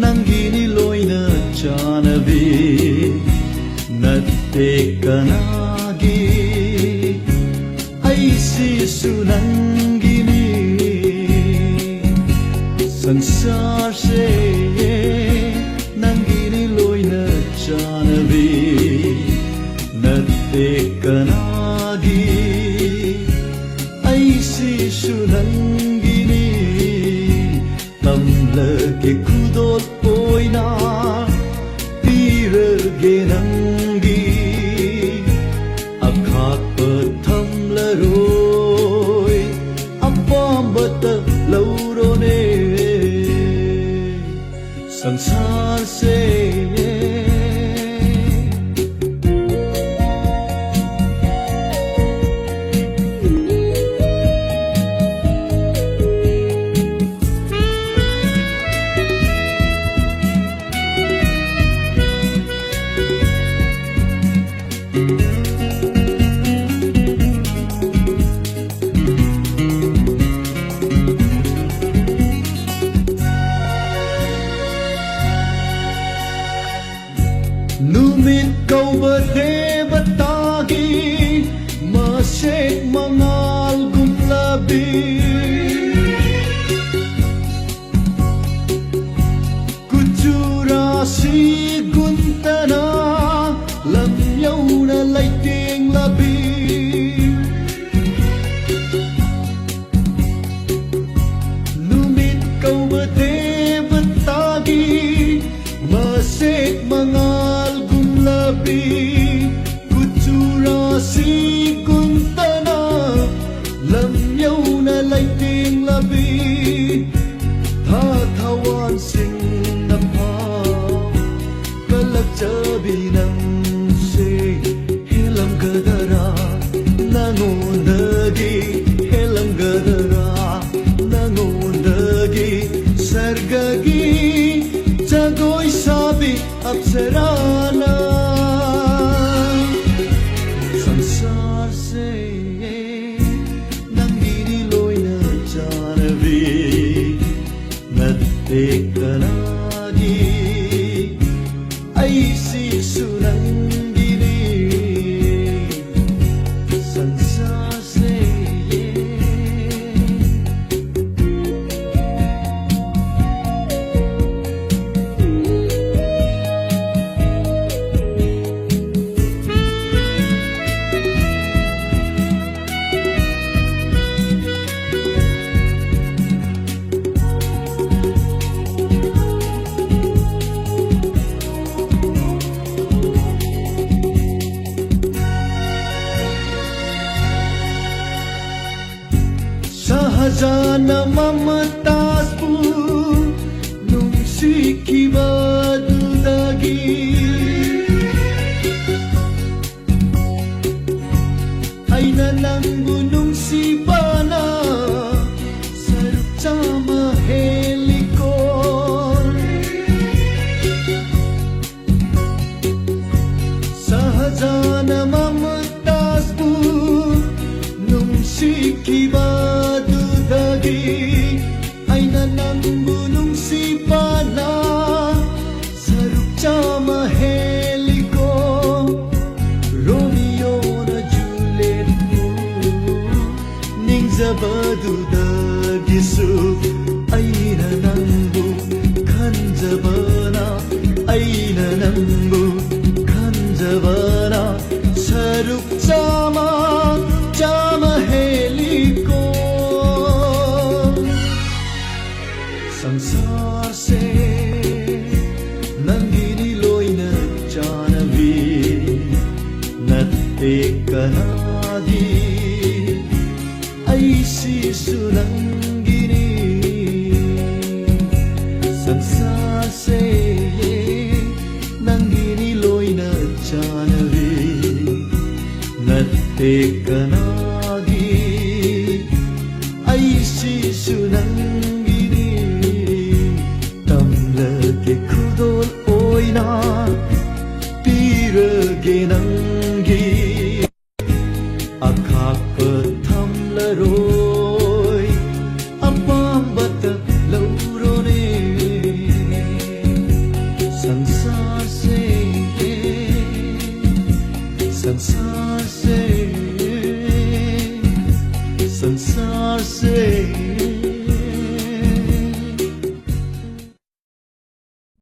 nangini loina janavi natte kanagi aisi sunangini sansar se nangini loina janavi natte kanagi aisi sunangini tamlage kudol oina pirage nangi akhapa thamlaroi apambata laurone sansar se Numit kauba devatagi masek mangal gumlabi kucurasi guntana lamyauna laiting labi Numit kauba devatagi masek mangal labi kucurasi kuntana lamyauna laiting labi thawan sing namhaw kalakchabi nang se helam gadara nangonagi helam gadara nangonagi sargagi jagoi sabi apsarana sansar se nangini loina janavi natte kanagi aisi sunangini sansar se Sahajana mamataspu nungsikiba dudagi ay nalang gunung sibana sarupchama helikor Sahajana mamataspu nungsikiba ay nanang gunung sibana sarupchama heliko Romeo na Juliet mo ning zabadudagisu ay nanangbu kanjabana ay nanangbu kanjabana sarupchama chama heliko sansar se nangini loina janavi natte kanagi aisi sunangini sansar se nangini loina janavi natte kanagi aisi sunangini tamlage kudol oina pirage nangi akhapa thamlaroi apambata laurone संसार से